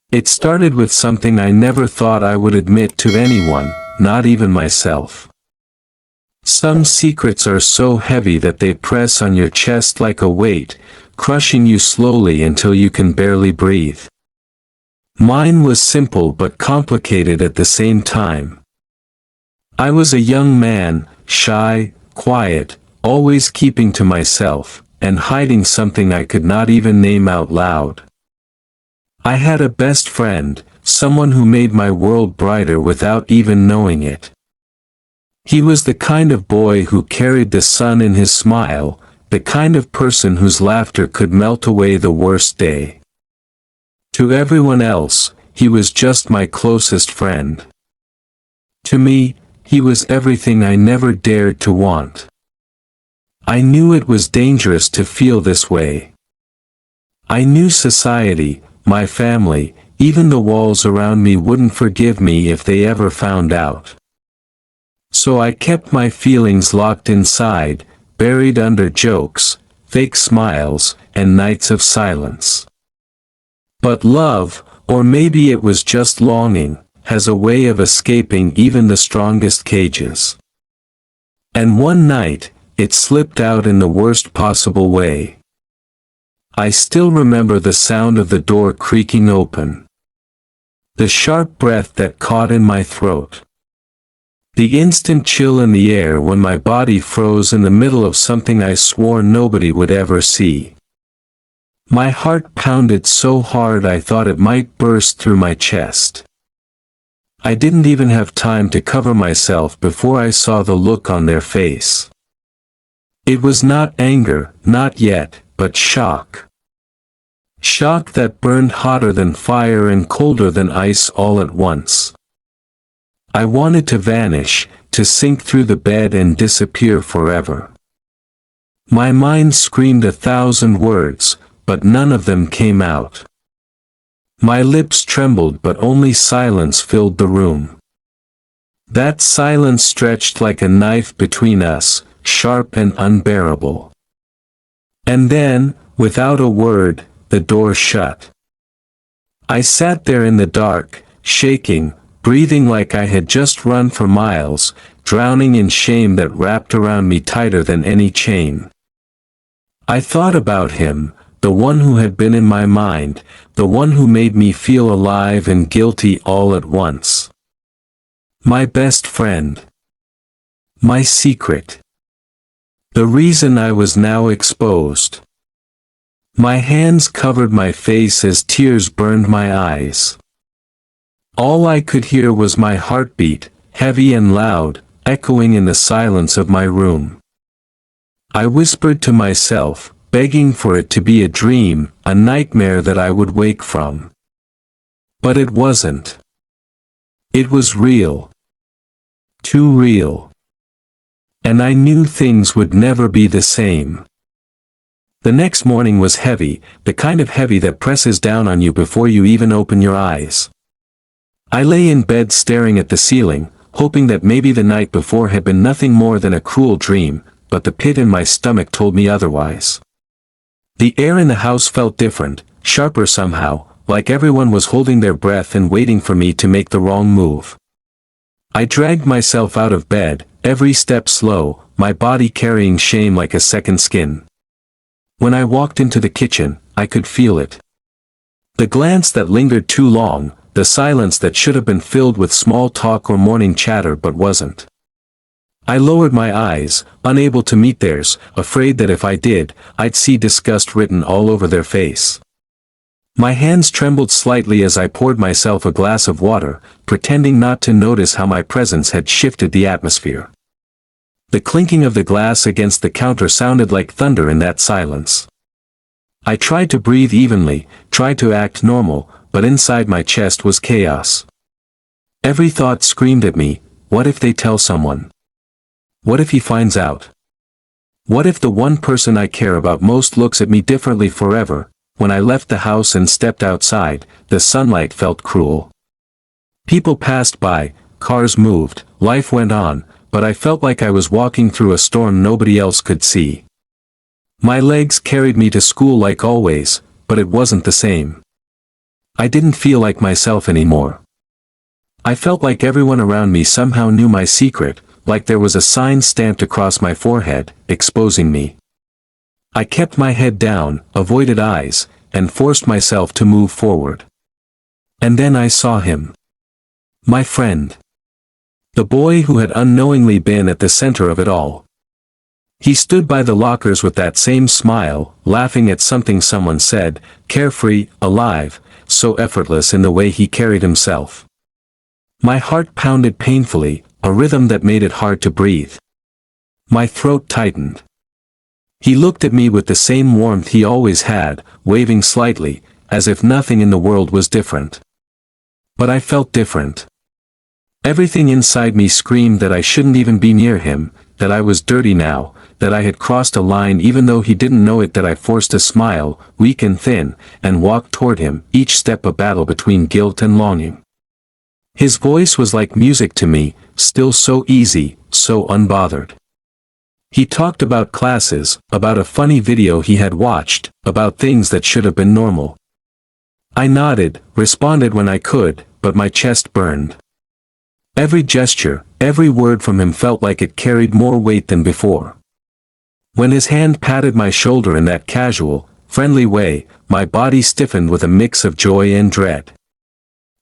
It started with something I never thought I would admit to anyone, not even myself. Some secrets are so heavy that they press on your chest like a weight, crushing you slowly until you can barely breathe. Mine was simple but complicated at the same time. I was a young man, shy, quiet, always keeping to myself, and hiding something I could not even name out loud. I had a best friend, someone who made my world brighter without even knowing it. He was the kind of boy who carried the sun in his smile, the kind of person whose laughter could melt away the worst day. To everyone else, he was just my closest friend. To me, he was everything I never dared to want. I knew it was dangerous to feel this way. I knew society, my family, even the walls around me wouldn't forgive me if they ever found out. So I kept my feelings locked inside, buried under jokes, fake smiles, and nights of silence. But love, or maybe it was just longing, has a way of escaping even the strongest cages. And one night, it slipped out in the worst possible way. I still remember the sound of the door creaking open. The sharp breath that caught in my throat. The instant chill in the air when my body froze in the middle of something I swore nobody would ever see. My heart pounded so hard I thought it might burst through my chest. I didn't even have time to cover myself before I saw the look on their face. It was not anger, not yet, but shock. Shock that burned hotter than fire and colder than ice all at once. I wanted to vanish, to sink through the bed and disappear forever. My mind screamed 1,000 words, but none of them came out. My lips trembled but only silence filled the room. That silence stretched like a knife between us, sharp and unbearable. And then, without a word, the door shut. I sat there in the dark, shaking, breathing like I had just run for miles, drowning in shame that wrapped around me tighter than any chain. I thought about him, the one who had been in my mind, the one who made me feel alive and guilty all at once. My best friend. My secret. The reason I was now exposed. My hands covered my face as tears burned my eyes. All I could hear was my heartbeat, heavy and loud, echoing in the silence of my room. I whispered to myself, begging for it to be a dream, a nightmare that I would wake from. But it wasn't. It was real. Too real. And I knew things would never be the same. The next morning was heavy, the kind of heavy that presses down on you before you even open your eyes. I lay in bed staring at the ceiling, hoping that maybe the night before had been nothing more than a cruel dream, but the pit in my stomach told me otherwise. The air in the house felt different, sharper somehow, like everyone was holding their breath and waiting for me to make the wrong move. I dragged myself out of bed, every step slow, my body carrying shame like a second skin. When I walked into the kitchen, I could feel it. The glance that lingered too long, the silence that should have been filled with small talk or morning chatter but wasn't. I lowered my eyes, unable to meet theirs, afraid that if I did, I'd see disgust written all over their face. My hands trembled slightly as I poured myself a glass of water, pretending not to notice how my presence had shifted the atmosphere. The clinking of the glass against the counter sounded like thunder in that silence. I tried to breathe evenly, tried to act normal, but inside my chest was chaos. Every thought screamed at me, what if they tell someone? What if he finds out? What if the one person I care about most looks at me differently forever? When I left the house and stepped outside, the sunlight felt cruel. People passed by, cars moved, life went on, but I felt like I was walking through a storm nobody else could see. My legs carried me to school like always, but it wasn't the same. I didn't feel like myself anymore. I felt like everyone around me somehow knew my secret, like there was a sign stamped across my forehead, exposing me. I kept my head down, avoided eyes, and forced myself to move forward. And then I saw him. My friend. The boy who had unknowingly been at the center of it all. He stood by the lockers with that same smile, laughing at something someone said, carefree, alive, so effortless in the way he carried himself. My heart pounded painfully, a rhythm that made it hard to breathe. My throat tightened. He looked at me with the same warmth he always had, waving slightly, as if nothing in the world was different. But I felt different. Everything inside me screamed that I shouldn't even be near him, that I was dirty now, that I had crossed a line even though he didn't know it, that I forced a smile, weak and thin, and walked toward him, each step a battle between guilt and longing. His voice was like music to me, still so easy, so unbothered. He talked about classes, about a funny video he had watched, about things that should have been normal. I nodded, responded when I could, but my chest burned. Every gesture, every word from him felt like it carried more weight than before. When his hand patted my shoulder in that casual, friendly way, my body stiffened with a mix of joy and dread.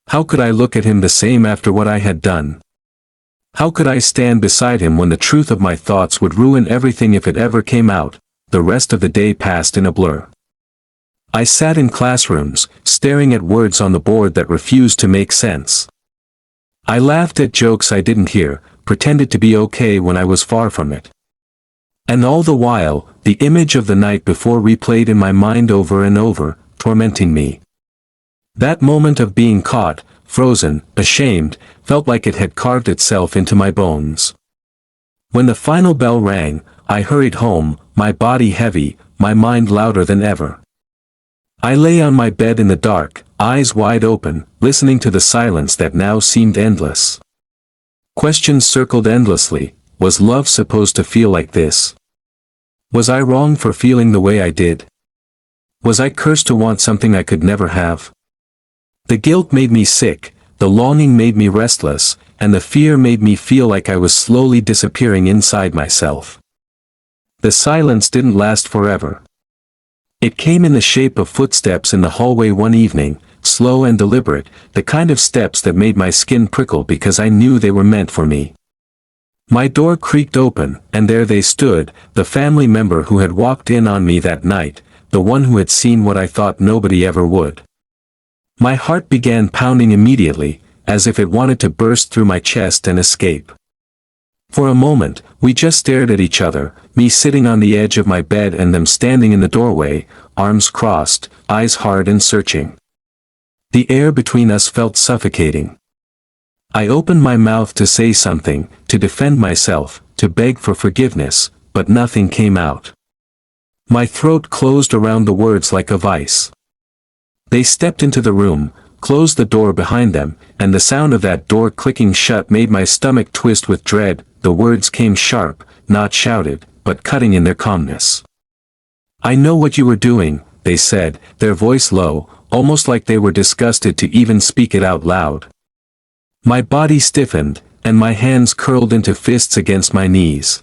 How could I look at him the same after what I had done? How could I stand beside him when the truth of my thoughts would ruin everything if it ever came out? The rest of the day passed in a blur. I sat in classrooms, staring at words on the board that refused to make sense. I laughed at jokes I didn't hear, pretended to be okay when I was far from it. And all the while, the image of the night before replayed in my mind over and over, tormenting me. That moment of being caught, frozen, ashamed, felt like it had carved itself into my bones. When the final bell rang, I hurried home, my body heavy, my mind louder than ever. I lay on my bed in the dark, eyes wide open, listening to the silence that now seemed endless. Questions circled endlessly. Was love supposed to feel like this? Was I wrong for feeling the way I did? Was I cursed to want something I could never have? The guilt made me sick, the longing made me restless, and the fear made me feel like I was slowly disappearing inside myself. The silence didn't last forever. It came in the shape of footsteps in the hallway one evening, slow and deliberate, the kind of steps that made my skin prickle because I knew they were meant for me. My door creaked open, and there they stood, the family member who had walked in on me that night, the one who had seen what I thought nobody ever would. My heart began pounding immediately, as if it wanted to burst through my chest and escape. For a moment, we just stared at each other, me sitting on the edge of my bed and them standing in the doorway, arms crossed, eyes hard and searching. The air between us felt suffocating. I opened my mouth to say something, to defend myself, to beg for forgiveness, but nothing came out. My throat closed around the words like a vice. They stepped into the room, closed the door behind them, and the sound of that door clicking shut made my stomach twist with dread. The words came sharp, not shouted, but cutting in their calmness. "I know what you were doing," they said, their voice low, almost like they were disgusted to even speak it out loud. My body stiffened, and my hands curled into fists against my knees.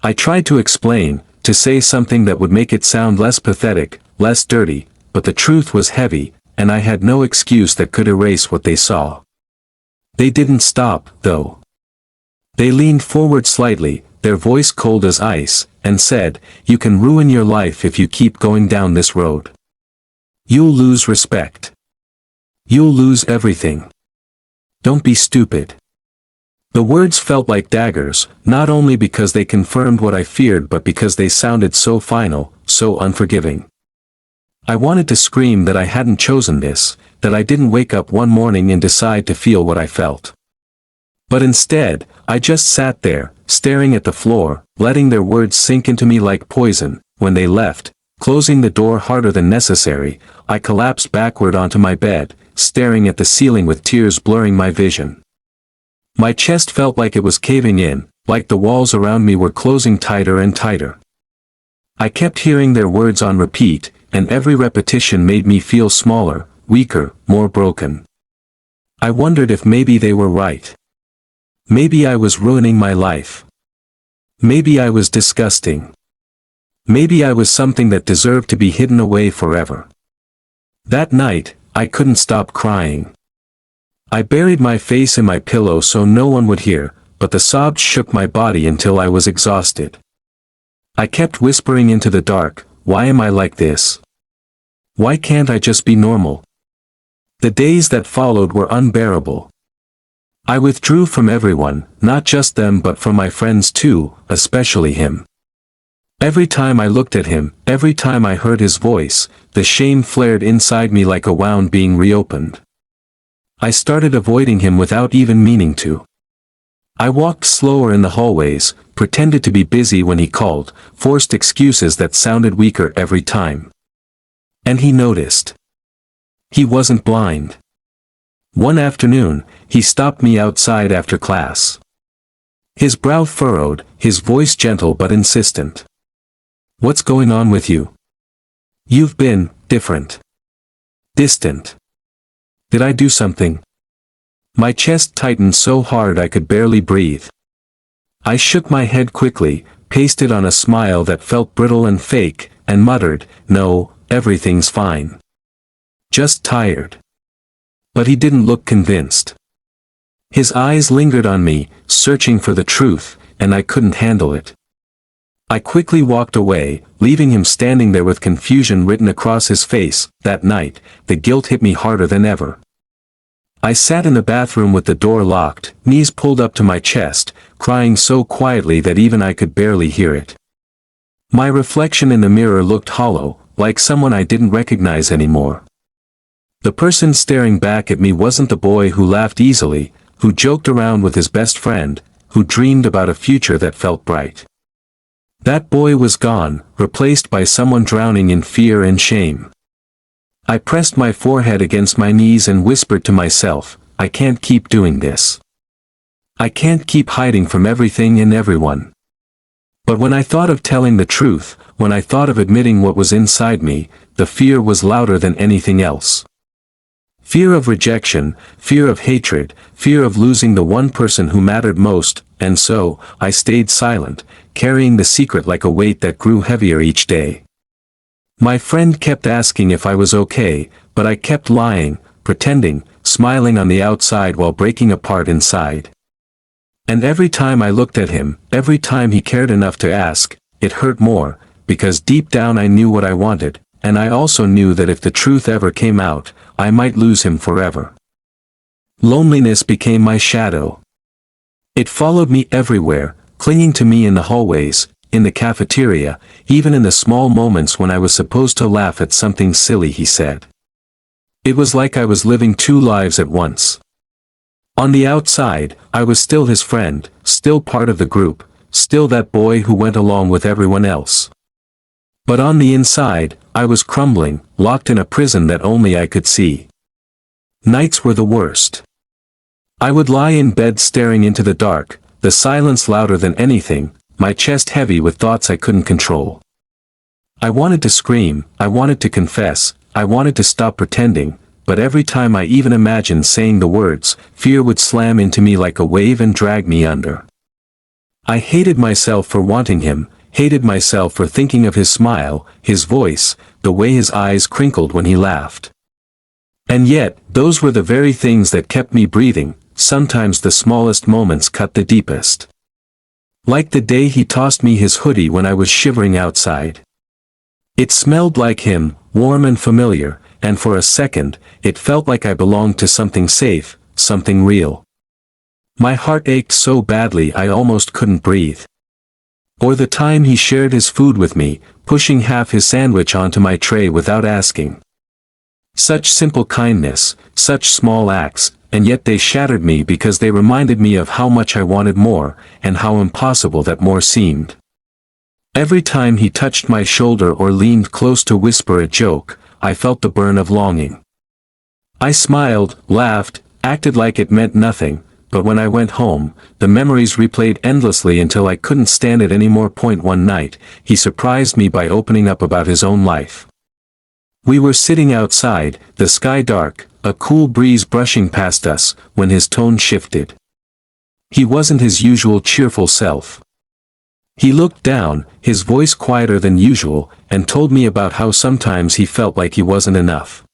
I tried to explain, to say something that would make it sound less pathetic, less dirty, but the truth was heavy, and I had no excuse that could erase what they saw. They didn't stop, though. They leaned forward slightly, their voice cold as ice, and said, "You can ruin your life if you keep going down this road. You'll lose respect. You'll lose everything. Don't be stupid." The words felt like daggers, not only because they confirmed what I feared but because they sounded so final, so unforgiving. I wanted to scream that I hadn't chosen this, that I didn't wake up one morning and decide to feel what I felt. But instead, I just sat there, staring at the floor, letting their words sink into me like poison. When they left, closing the door harder than necessary, I collapsed backward onto my bed, staring at the ceiling with tears blurring my vision. My chest felt like it was caving in, like the walls around me were closing tighter and tighter. I kept hearing their words on repeat, and every repetition made me feel smaller, weaker, more broken. I wondered if maybe they were right. Maybe I was ruining my life. Maybe I was disgusting. Maybe I was something that deserved to be hidden away forever. That night, I couldn't stop crying. I buried my face in my pillow so no one would hear, but the sobs shook my body until I was exhausted. I kept whispering into the dark, "Why am I like this? Why can't I just be normal?" The days that followed were unbearable. I withdrew from everyone, not just them but from my friends too, especially him. Every time I looked at him, every time I heard his voice, the shame flared inside me like a wound being reopened. I started avoiding him without even meaning to. I walked slower in the hallways, pretended to be busy when he called, forced excuses that sounded weaker every time. And he noticed. He wasn't blind. One afternoon, he stopped me outside after class. His brow furrowed, his voice gentle but insistent. "What's going on with you? You've been different. Distant. Did I do something?" My chest tightened so hard I could barely breathe. I shook my head quickly, pasted on a smile that felt brittle and fake, and muttered, "No, everything's fine. Just tired." But he didn't look convinced. His eyes lingered on me, searching for the truth, and I couldn't handle it. I quickly walked away, leaving him standing there with confusion written across his face. That night, the guilt hit me harder than ever. I sat in the bathroom with the door locked, knees pulled up to my chest, crying so quietly that even I could barely hear it. My reflection in the mirror looked hollow, like someone I didn't recognize anymore. The person staring back at me wasn't the boy who laughed easily, who joked around with his best friend, who dreamed about a future that felt bright. That boy was gone, replaced by someone drowning in fear and shame. I pressed my forehead against my knees and whispered to myself, "I can't keep doing this. I can't keep hiding from everything and everyone." But when I thought of telling the truth, when I thought of admitting what was inside me, the fear was louder than anything else. Fear of rejection, fear of hatred, fear of losing the one person who mattered most, and so, I stayed silent, carrying the secret like a weight that grew heavier each day. My friend kept asking if I was okay, but I kept lying, pretending, smiling on the outside while breaking apart inside. And every time I looked at him, every time he cared enough to ask, it hurt more, because deep down I knew what I wanted, and I also knew that if the truth ever came out, I might lose him forever. Loneliness became my shadow. It followed me everywhere, clinging to me in the hallways, in the cafeteria, even in the small moments when I was supposed to laugh at something silly he said. It was like I was living two lives at once. On the outside, I was still his friend, still part of the group, still that boy who went along with everyone else. But on the inside, I was crumbling, locked in a prison that only I could see. Nights were the worst. I would lie in bed staring into the dark, the silence louder than anything, my chest heavy with thoughts I couldn't control. I wanted to scream, I wanted to confess, I wanted to stop pretending, but every time I even imagined saying the words, fear would slam into me like a wave and drag me under. I hated myself for wanting him, hated myself for thinking of his smile, his voice, the way his eyes crinkled when he laughed. And yet, those were the very things that kept me breathing. Sometimes the smallest moments cut the deepest. Like the day he tossed me his hoodie when I was shivering outside. It smelled like him, warm and familiar, and for a second, it felt like I belonged to something safe, something real. My heart ached so badly I almost couldn't breathe. Or the time he shared his food with me, pushing half his sandwich onto my tray without asking. Such simple kindness, such small acts, and yet they shattered me because they reminded me of how much I wanted more, and how impossible that more seemed. Every time he touched my shoulder or leaned close to whisper a joke, I felt the burn of longing. I smiled, laughed, acted like it meant nothing, but when I went home, the memories replayed endlessly until I couldn't stand it anymore. One night, he surprised me by opening up about his own life. We were sitting outside, the sky dark, a cool breeze brushing past us, when his tone shifted. He wasn't his usual cheerful self. He looked down, his voice quieter than usual, and told me about how sometimes he felt like he wasn't enough.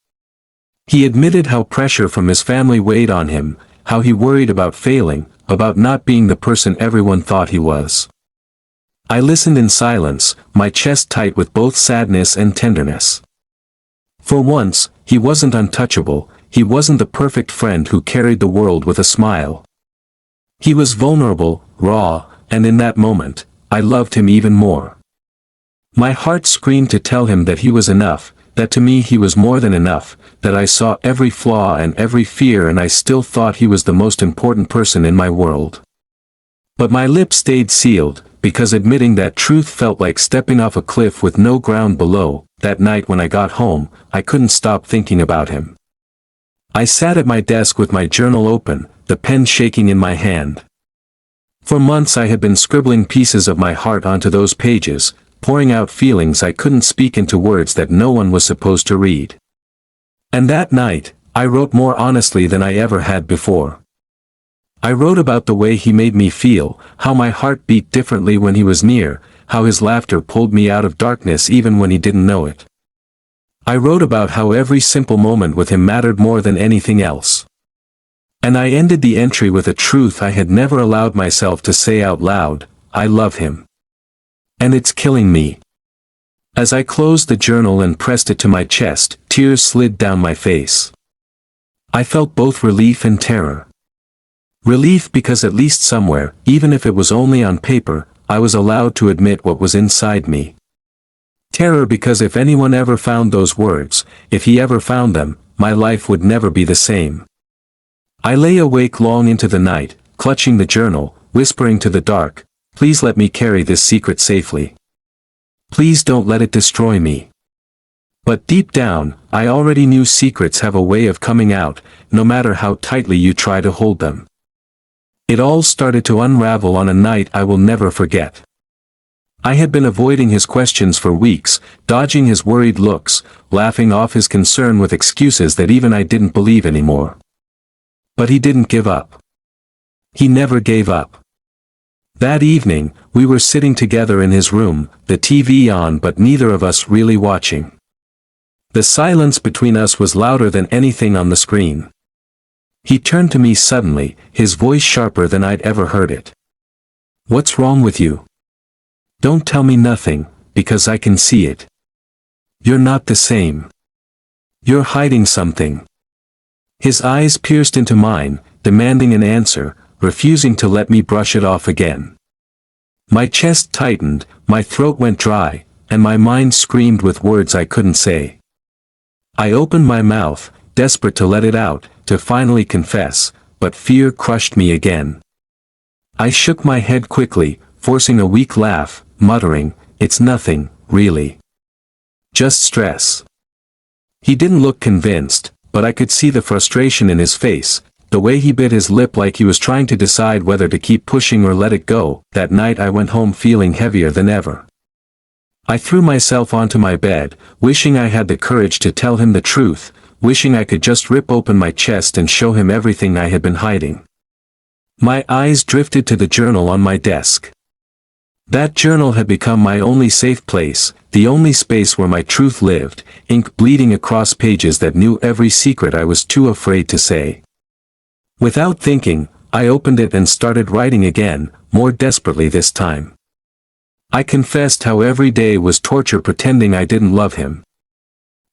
He admitted how pressure from his family weighed on him, how he worried about failing, about not being the person everyone thought he was. I listened in silence, my chest tight with both sadness and tenderness. For once, he wasn't untouchable, he wasn't the perfect friend who carried the world with a smile. He was vulnerable, raw, and in that moment, I loved him even more. My heart screamed to tell him that he was enough, that to me he was more than enough, that I saw every flaw and every fear and I still thought he was the most important person in my world. But my lips stayed sealed, because admitting that truth felt like stepping off a cliff with no ground below. That night when I got home, I couldn't stop thinking about him. I sat at my desk with my journal open, the pen shaking in my hand. For months I had been scribbling pieces of my heart onto those pages, pouring out feelings I couldn't speak into words that no one was supposed to read. And that night, I wrote more honestly than I ever had before. I wrote about the way he made me feel, how my heart beat differently when he was near, how his laughter pulled me out of darkness even when he didn't know it. I wrote about how every simple moment with him mattered more than anything else. And I ended the entry with a truth I had never allowed myself to say out loud: I love him. And it's killing me. As I closed the journal and pressed it to my chest, tears slid down my face. I felt both relief and terror. Relief because at least somewhere, even if it was only on paper, I was allowed to admit what was inside me. Terror because if anyone ever found those words, if he ever found them, my life would never be the same. I lay awake long into the night, clutching the journal, whispering to the dark, please let me carry this secret safely. Please don't let it destroy me. But deep down, I already knew secrets have a way of coming out, no matter how tightly you try to hold them. It all started to unravel on a night I will never forget. I had been avoiding his questions for weeks, dodging his worried looks, laughing off his concern with excuses that even I didn't believe anymore. But he didn't give up. He never gave up. That evening, we were sitting together in his room, the TV on but neither of us really watching. The silence between us was louder than anything on the screen. He turned to me suddenly, his voice sharper than I'd ever heard it. What's wrong with you? Don't tell me nothing, because I can see it. You're not the same. You're hiding something. His eyes pierced into mine, demanding an answer, refusing to let me brush it off again. My chest tightened, my throat went dry, and my mind screamed with words I couldn't say. I opened my mouth, desperate to let it out, to finally confess, but fear crushed me again. I shook my head quickly, forcing a weak laugh, muttering, it's nothing, really. Just stress. He didn't look convinced, but I could see the frustration in his face, the way he bit his lip like he was trying to decide whether to keep pushing or let it go. That night I went home feeling heavier than ever. I threw myself onto my bed, wishing I had the courage to tell him the truth, wishing I could just rip open my chest and show him everything I had been hiding. My eyes drifted to the journal on my desk. That journal had become my only safe place, the only space where my truth lived, ink bleeding across pages that knew every secret I was too afraid to say. Without thinking, I opened it and started writing again, more desperately this time. I confessed how every day was torture pretending I didn't love him.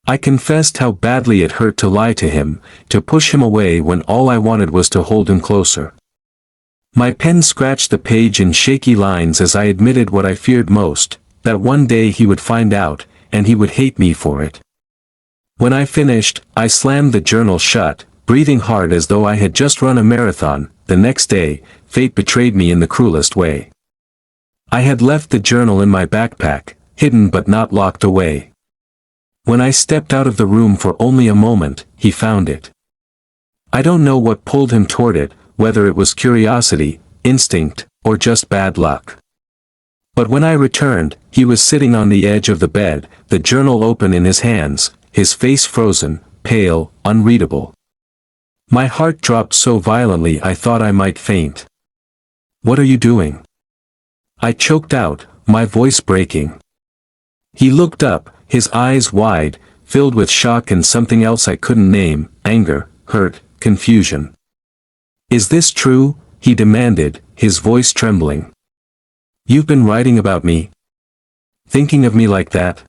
I confessed how badly it hurt to lie to him, to push him away when all I wanted was to hold him closer. My pen scratched the page in shaky lines as I admitted what I feared most, that one day he would find out, and he would hate me for it. When I finished, I slammed the journal shut, breathing hard as though I had just run a marathon. The next day, fate betrayed me in the cruelest way. I had left the journal in my backpack, hidden but not locked away. When I stepped out of the room for only a moment, he found it. I don't know what pulled him toward it, whether it was curiosity, instinct, or just bad luck. But when I returned, he was sitting on the edge of the bed, the journal open in his hands, his face frozen, pale, unreadable. My heart dropped so violently I thought I might faint. "What are you doing?" I choked out, my voice breaking. He looked up, his eyes wide, filled with shock and something else I couldn't name, anger, hurt, confusion. "Is this true?" he demanded, his voice trembling. "You've been writing about me? Thinking of me like that?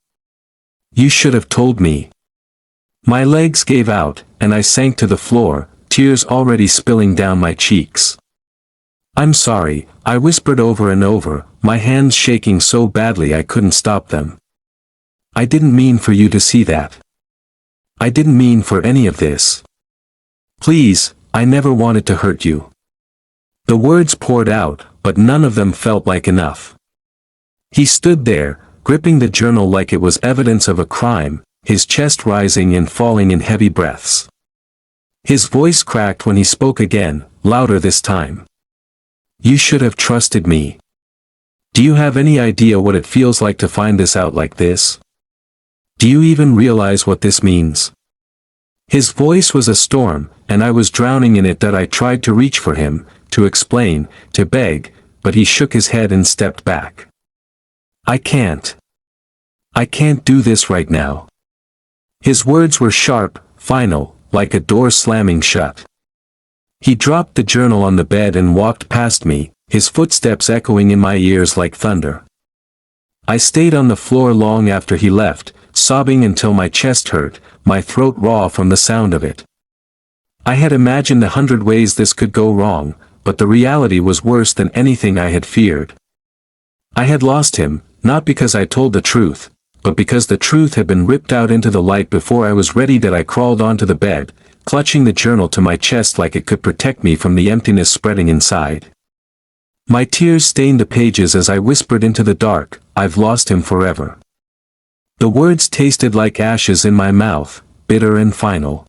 You should have told me." My legs gave out, and I sank to the floor, tears already spilling down my cheeks. "I'm sorry," I whispered over and over, my hands shaking so badly I couldn't stop them. "I didn't mean for you to see that. I didn't mean for any of this. Please, I never wanted to hurt you." The words poured out, but none of them felt like enough. He stood there, gripping the journal like it was evidence of a crime, his chest rising and falling in heavy breaths. His voice cracked when he spoke again, louder this time. "You should have trusted me. Do you have any idea what it feels like to find this out like this? Do you even realize what this means?" His voice was a storm, and I was drowning in it that I tried to reach for him, to explain, to beg, but he shook his head and stepped back. "I can't. I can't do this right now." His words were sharp, final, like a door slamming shut. He dropped the journal on the bed and walked past me, his footsteps echoing in my ears like thunder. I stayed on the floor long after he left, sobbing until my chest hurt, my throat raw from the sound of it. I had imagined 100 ways this could go wrong, but the reality was worse than anything I had feared. I had lost him, not because I told the truth, but because the truth had been ripped out into the light before I was ready. That I crawled onto the bed, clutching the journal to my chest like it could protect me from the emptiness spreading inside. My tears stained the pages as I whispered into the dark, "I've lost him forever." The words tasted like ashes in my mouth, bitter and final.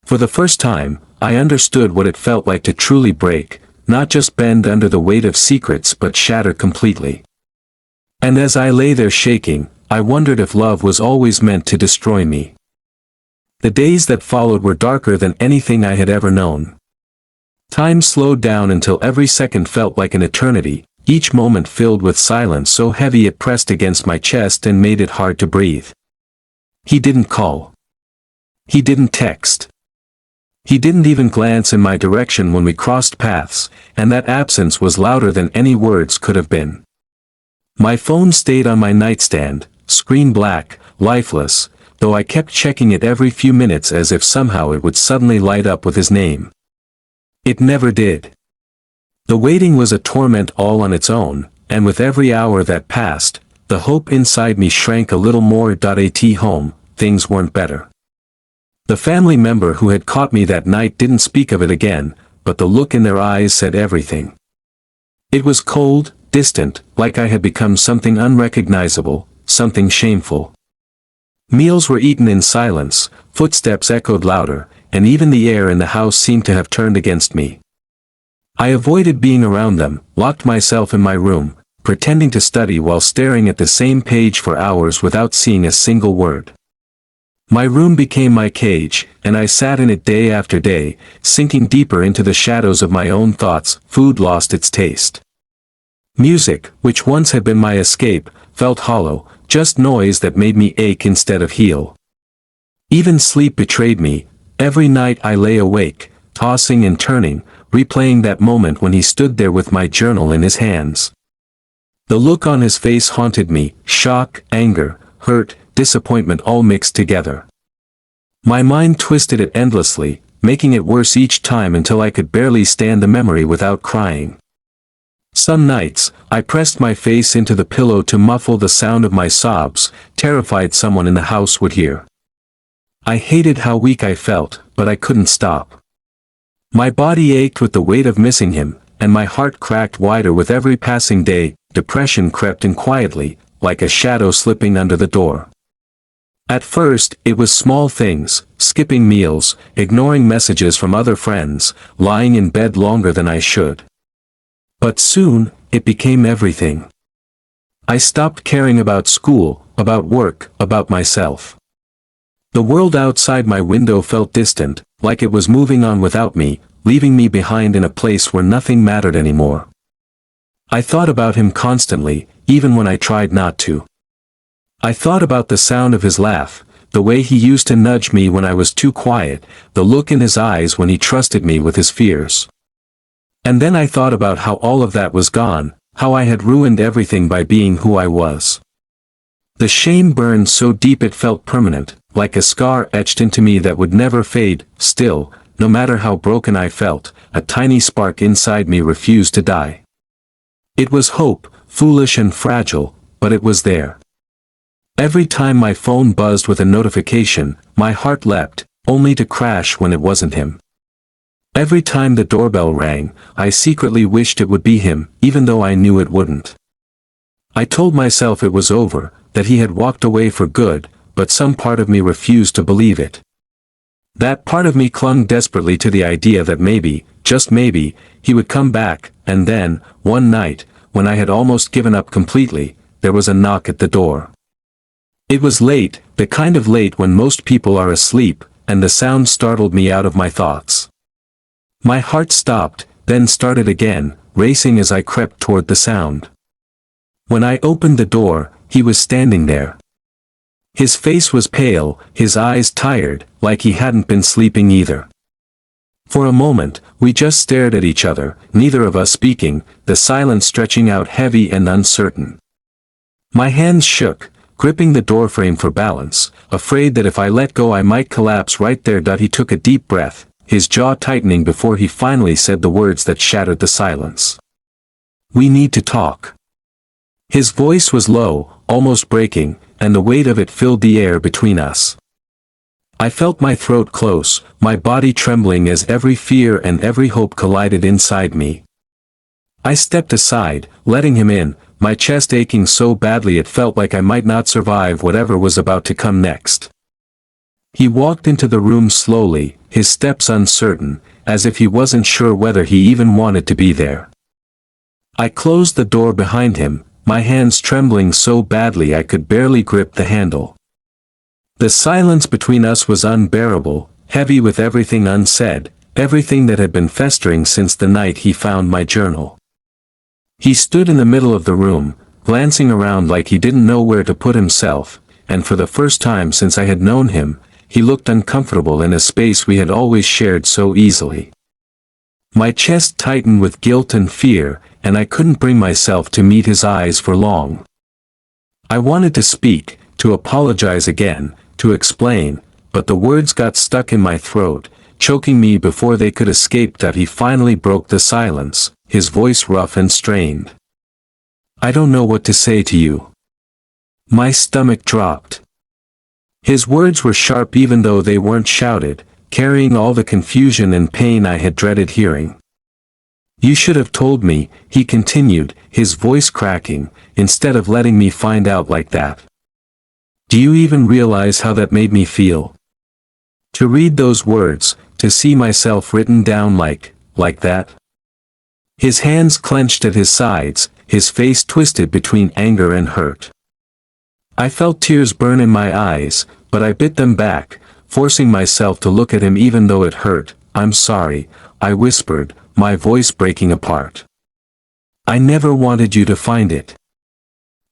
For the first time, I understood what it felt like to truly break, not just bend under the weight of secrets but shatter completely. And as I lay there shaking, I wondered if love was always meant to destroy me. The days that followed were darker than anything I had ever known. Time slowed down until every second felt like an eternity, each moment filled with silence so heavy it pressed against my chest and made it hard to breathe. He didn't call. He didn't text. He didn't even glance in my direction when we crossed paths, and that absence was louder than any words could have been. My phone stayed on my nightstand, screen black, lifeless, though I kept checking it every few minutes as if somehow it would suddenly light up with his name. It never did. The waiting was a torment all on its own, and with every hour that passed, the hope inside me shrank a little more. At home, things weren't better. The family member who had caught me that night didn't speak of it again, but the look in their eyes said everything. It was cold, distant, like I had become something unrecognizable, something shameful. Meals were eaten in silence, footsteps echoed louder, and even the air in the house seemed to have turned against me. I avoided being around them, locked myself in my room, pretending to study while staring at the same page for hours without seeing a single word. My room became my cage, and I sat in it day after day, sinking deeper into the shadows of my own thoughts. Food lost its taste. Music, which once had been my escape, felt hollow, just noise that made me ache instead of heal. Even sleep betrayed me. Every night I lay awake, tossing and turning, replaying that moment when he stood there with my journal in his hands. The look on his face haunted me, shock, anger, hurt, disappointment all mixed together. My mind twisted it endlessly, making it worse each time until I could barely stand the memory without crying. Some nights, I pressed my face into the pillow to muffle the sound of my sobs, terrified someone in the house would hear. I hated how weak I felt, but I couldn't stop. My body ached with the weight of missing him, and my heart cracked wider with every passing day. Depression crept in quietly, like a shadow slipping under the door. At first, it was small things, skipping meals, ignoring messages from other friends, lying in bed longer than I should. But soon, it became everything. I stopped caring about school, about work, about myself. The world outside my window felt distant, like it was moving on without me, leaving me behind in a place where nothing mattered anymore. I thought about him constantly, even when I tried not to. I thought about the sound of his laugh, the way he used to nudge me when I was too quiet, the look in his eyes when he trusted me with his fears. And then I thought about how all of that was gone, how I had ruined everything by being who I was. The shame burned so deep it felt permanent, like a scar etched into me that would never fade. Still, no matter how broken I felt, a tiny spark inside me refused to die. It was hope, foolish and fragile, but it was there. Every time my phone buzzed with a notification, my heart leapt, only to crash when it wasn't him. Every time the doorbell rang, I secretly wished it would be him, even though I knew it wouldn't. I told myself it was over, that he had walked away for good, but some part of me refused to believe it. That part of me clung desperately to the idea that maybe, just maybe, he would come back, and then, one night, when I had almost given up completely, there was a knock at the door. It was late, the kind of late when most people are asleep, and the sound startled me out of my thoughts. My heart stopped, then started again, racing as I crept toward the sound. When I opened the door, he was standing there. His face was pale, his eyes tired, like he hadn't been sleeping either. For a moment, we just stared at each other, neither of us speaking, the silence stretching out heavy and uncertain. My hands shook, gripping the doorframe for balance, afraid that if I let go I might collapse right there. He took a deep breath, his jaw tightening before he finally said the words that shattered the silence. "We need to talk." His voice was low, almost breaking, and the weight of it filled the air between us. I felt my throat close, my body trembling as every fear and every hope collided inside me. I stepped aside, letting him in, my chest aching so badly it felt like I might not survive whatever was about to come next. He walked into the room slowly, his steps uncertain, as if he wasn't sure whether he even wanted to be there. I closed the door behind him, my hands trembling so badly I could barely grip the handle. The silence between us was unbearable, heavy with everything unsaid, everything that had been festering since the night he found my journal. He stood in the middle of the room, glancing around like he didn't know where to put himself, and for the first time since I had known him, he looked uncomfortable in a space we had always shared so easily. My chest tightened with guilt and fear, and I couldn't bring myself to meet his eyes for long. I wanted to speak, to apologize again, to explain, but the words got stuck in my throat, choking me before they could escape. He finally broke the silence, his voice rough and strained. "I don't know what to say to you." My stomach dropped. His words were sharp even though they weren't shouted, carrying all the confusion and pain I had dreaded hearing. "You should have told me," he continued, his voice cracking, "instead of letting me find out like that. Do you even realize how that made me feel? To read those words, to see myself written down like that?" His hands clenched at his sides, his face twisted between anger and hurt. I felt tears burn in my eyes, but I bit them back, forcing myself to look at him even though it hurt. "I'm sorry," I whispered, my voice breaking apart. "I never wanted you to find it.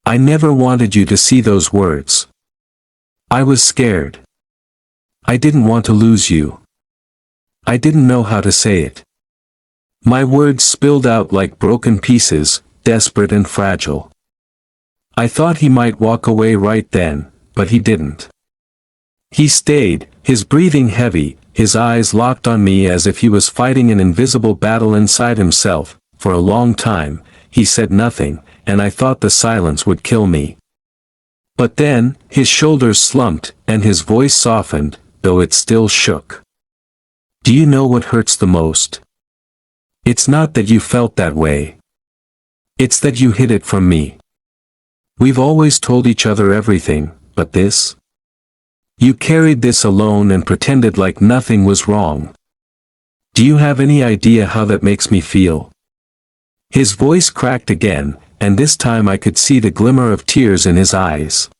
I never wanted you to see those words. I was scared. I didn't want to lose you. I didn't know how to say it." My words spilled out like broken pieces, desperate and fragile. I thought he might walk away right then, but he didn't. He stayed, his breathing heavy, his eyes locked on me as if he was fighting an invisible battle inside himself. For a long time, he said nothing, and I thought the silence would kill me. But then, his shoulders slumped, and his voice softened, though it still shook. "Do you know what hurts the most? It's not that you felt that way. It's that you hid it from me. We've always told each other everything, but this? You carried this alone and pretended like nothing was wrong. Do you have any idea how that makes me feel?" His voice cracked again, and this time I could see the glimmer of tears in his eyes.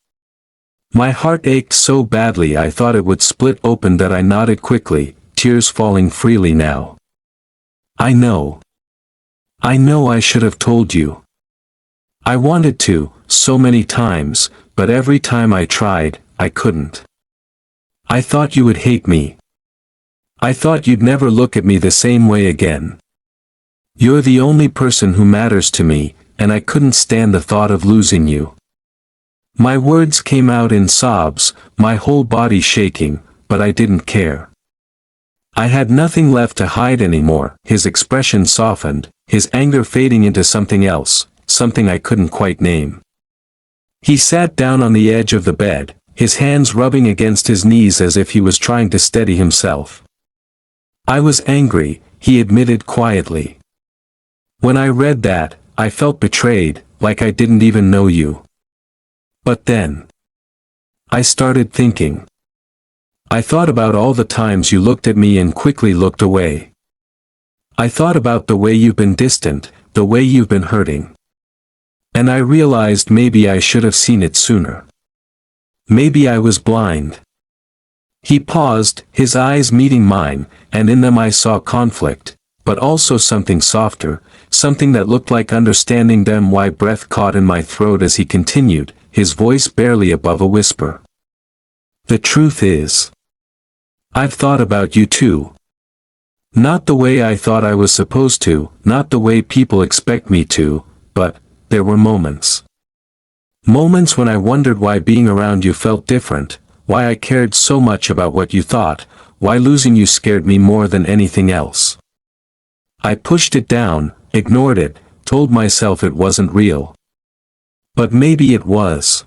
My heart ached so badly I thought it would split open that I nodded quickly, tears falling freely now. I know. I know I should have told you. I wanted to, so many times, but every time I tried, I couldn't. I thought you would hate me. I thought you'd never look at me the same way again. You're the only person who matters to me, and I couldn't stand the thought of losing you. My words came out in sobs, my whole body shaking, but I didn't care. I had nothing left to hide anymore. His expression softened, his anger fading into something else, something I couldn't quite name. He sat down on the edge of the bed, his hands rubbing against his knees as if he was trying to steady himself. I was angry, he admitted quietly. When I read that, I felt betrayed, like I didn't even know you. But then, I started thinking. I thought about all the times you looked at me and quickly looked away. I thought about the way you've been distant, the way you've been hurting. And I realized maybe I should have seen it sooner. Maybe I was blind. He paused, his eyes meeting mine, and in them I saw conflict, but also something softer, something that looked like understanding. Then my breath caught in my throat as he continued, his voice barely above a whisper. The truth is, I've thought about you too. Not the way I thought I was supposed to, not the way people expect me to, but there were moments. Moments when I wondered why being around you felt different, why I cared so much about what you thought, why losing you scared me more than anything else. I pushed it down, ignored it, told myself it wasn't real. But maybe it was.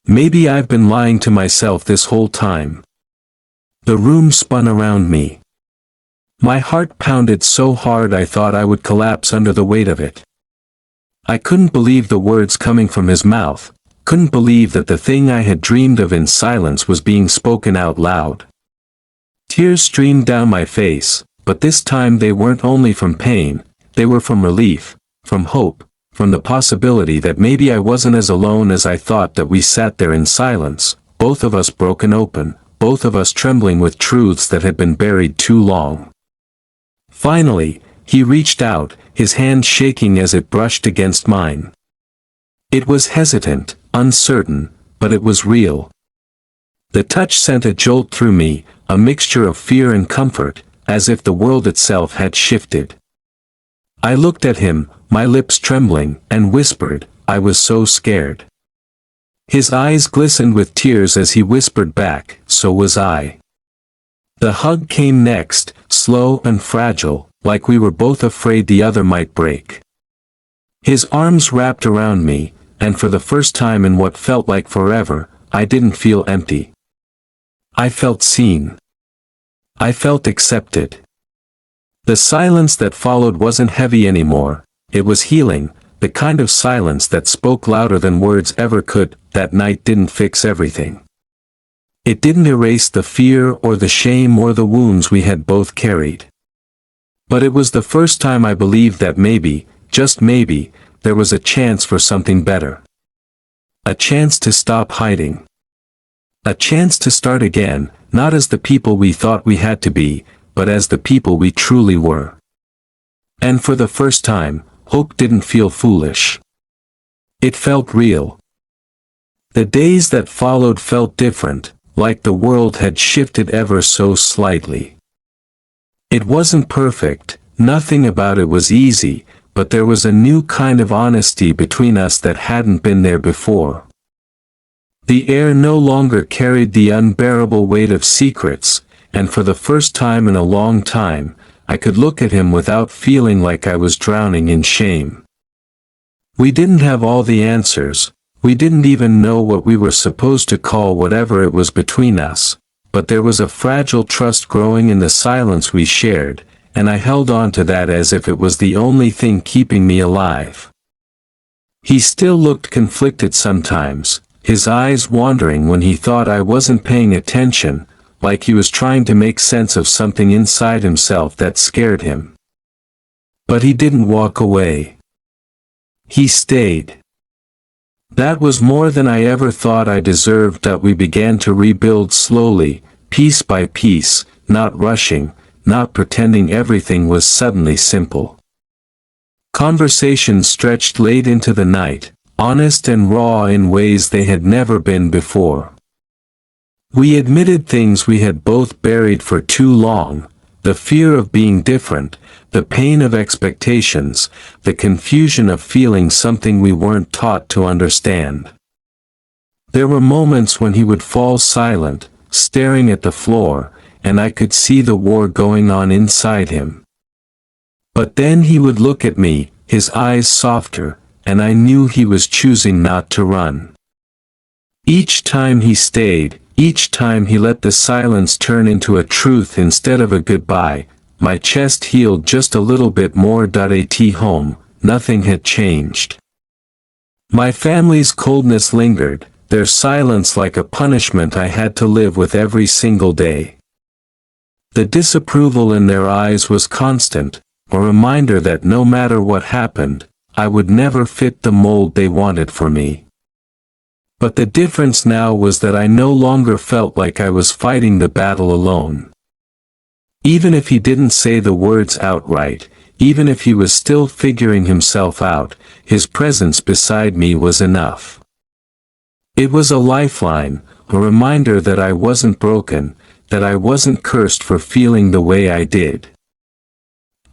Maybe I've been lying to myself this whole time. The room spun around me. My heart pounded so hard I thought I would collapse under the weight of it. I couldn't believe the words coming from his mouth, couldn't believe that the thing I had dreamed of in silence was being spoken out loud. Tears streamed down my face, but this time they weren't only from pain, they were from relief, from hope, from the possibility that maybe I wasn't as alone as I thought. That we sat there in silence, both of us broken open, both of us trembling with truths that had been buried too long. Finally, he reached out, his hand shaking as it brushed against mine. It was hesitant, uncertain, but it was real. The touch sent a jolt through me, a mixture of fear and comfort, as if the world itself had shifted. I looked at him, my lips trembling, and whispered, I was so scared. His eyes glistened with tears as he whispered back, so was I. The hug came next, slow and fragile, like we were both afraid the other might break. His arms wrapped around me, and for the first time in what felt like forever, I didn't feel empty. I felt seen. I felt accepted. The silence that followed wasn't heavy anymore, it was healing, the kind of silence that spoke louder than words ever could. That night didn't fix everything. It didn't erase the fear or the shame or the wounds we had both carried. But it was the first time I believed that maybe, just maybe, there was a chance for something better. A chance to stop hiding. A chance to start again, not as the people we thought we had to be, but as the people we truly were. And for the first time, hope didn't feel foolish. It felt real. The days that followed felt different, like the world had shifted ever so slightly. It wasn't perfect, nothing about it was easy, but there was a new kind of honesty between us that hadn't been there before. The air no longer carried the unbearable weight of secrets, and for the first time in a long time, I could look at him without feeling like I was drowning in shame. We didn't have all the answers, we didn't even know what we were supposed to call whatever it was between us, but there was a fragile trust growing in the silence we shared, and I held on to that as if it was the only thing keeping me alive. He still looked conflicted sometimes, his eyes wandering when he thought I wasn't paying attention, like he was trying to make sense of something inside himself that scared him. But he didn't walk away. He stayed. That was more than I ever thought I deserved. That we began to rebuild slowly, piece by piece, not rushing, not pretending everything was suddenly simple. Conversations stretched late into the night, honest and raw in ways they had never been before. We admitted things we had both buried for too long, the fear of being different, the pain of expectations, the confusion of feeling something we weren't taught to understand. There were moments when he would fall silent, staring at the floor, and I could see the war going on inside him. But then he would look at me, his eyes softer, and I knew he was choosing not to run. Each time he stayed, each time he let the silence turn into a truth instead of a goodbye, my chest healed just a little bit more. At home, nothing had changed. My family's coldness lingered, their silence like a punishment I had to live with every single day. The disapproval in their eyes was constant, a reminder that no matter what happened, I would never fit the mold they wanted for me. But the difference now was that I no longer felt like I was fighting the battle alone. Even if he didn't say the words outright, even if he was still figuring himself out, his presence beside me was enough. It was a lifeline, a reminder that I wasn't broken, that I wasn't cursed for feeling the way I did.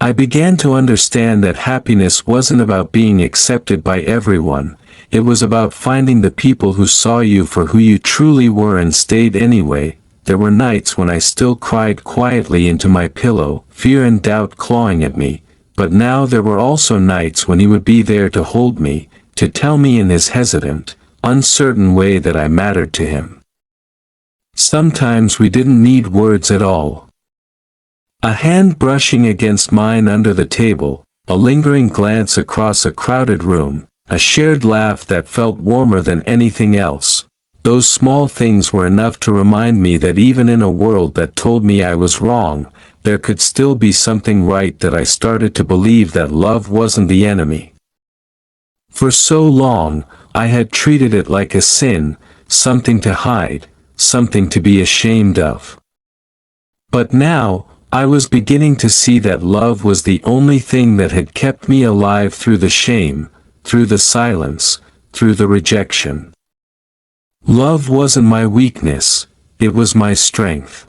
I began to understand that happiness wasn't about being accepted by everyone, it was about finding the people who saw you for who you truly were and stayed anyway. There were nights when I still cried quietly into my pillow, fear and doubt clawing at me, but now there were also nights when he would be there to hold me, to tell me in his hesitant, uncertain way that I mattered to him. Sometimes we didn't need words at all. A hand brushing against mine under the table, a lingering glance across a crowded room, a shared laugh that felt warmer than anything else. Those small things were enough to remind me that even in a world that told me I was wrong, there could still be something right. That I started to believe that love wasn't the enemy. For so long, I had treated it like a sin, something to hide, something to be ashamed of. But now, I was beginning to see that love was the only thing that had kept me alive through the shame, through the silence, through the rejection. Love wasn't my weakness, it was my strength.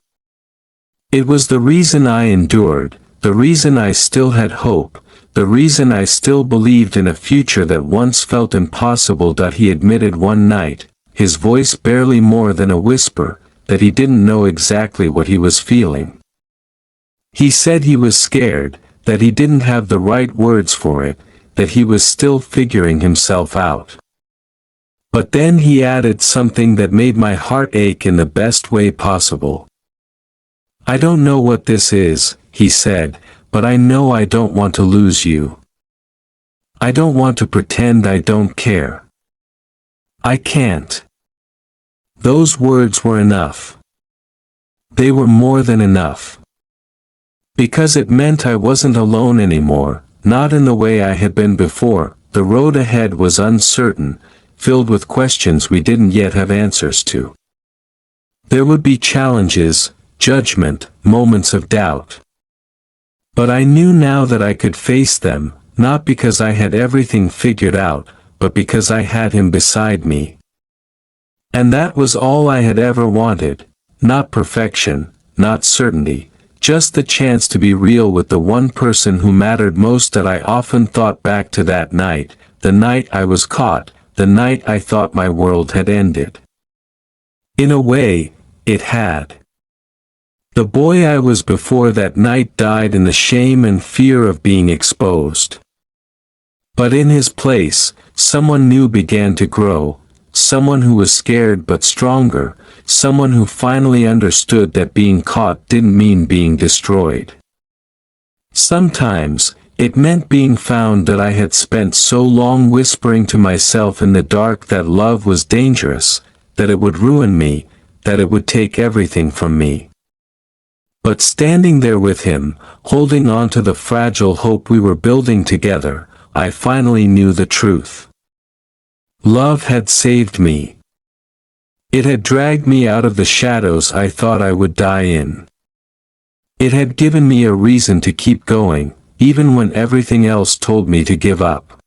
It was the reason I endured, the reason I still had hope, the reason I still believed in a future that once felt impossible. He admitted one night, his voice barely more than a whisper, that he didn't know exactly what he was feeling. He said he was scared, that he didn't have the right words for it, that he was still figuring himself out. But then he added something that made my heart ache in the best way possible. I don't know what this is, he said, but I know I don't want to lose you. I don't want to pretend I don't care. I can't. Those words were enough. They were more than enough. Because it meant I wasn't alone anymore, not in the way I had been before. The road ahead was uncertain, filled with questions we didn't yet have answers to. There would be challenges, judgment, moments of doubt. But I knew now that I could face them, not because I had everything figured out, but because I had him beside me. And that was all I had ever wanted, not perfection, not certainty, just the chance to be real with the one person who mattered most. That I often thought back to that night, the night I was caught, the night I thought my world had ended. In a way, it had. The boy I was before that night died in the shame and fear of being exposed. But in his place, someone new began to grow, someone who was scared but stronger, someone who finally understood that being caught didn't mean being destroyed. Sometimes, it meant being found. That I had spent so long whispering to myself in the dark that love was dangerous, that it would ruin me, that it would take everything from me. But standing there with him, holding on to the fragile hope we were building together, I finally knew the truth. Love had saved me. It had dragged me out of the shadows I thought I would die in. It had given me a reason to keep going, even when everything else told me to give up.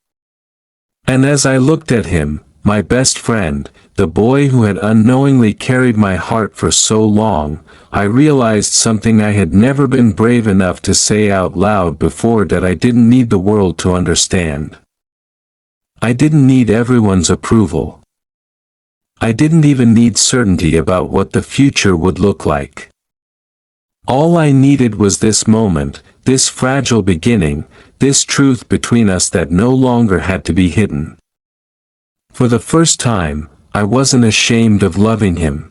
And as I looked at him, my best friend, the boy who had unknowingly carried my heart for so long, I realized something I had never been brave enough to say out loud before, that I didn't need the world to understand. I didn't need everyone's approval. I didn't even need certainty about what the future would look like. All I needed was this moment, this fragile beginning, this truth between us that no longer had to be hidden. For the first time, I wasn't ashamed of loving him.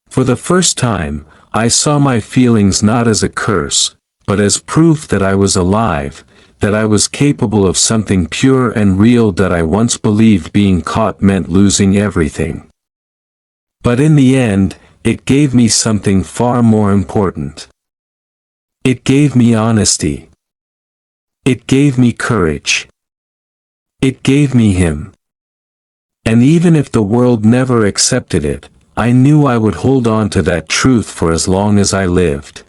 For the first time, I saw my feelings not as a curse, but as proof that I was alive, that I was capable of something pure and real that I once believed being caught meant losing everything. But in the end, it gave me something far more important. It gave me honesty. It gave me courage. It gave me him. And even if the world never accepted it, I knew I would hold on to that truth for as long as I lived.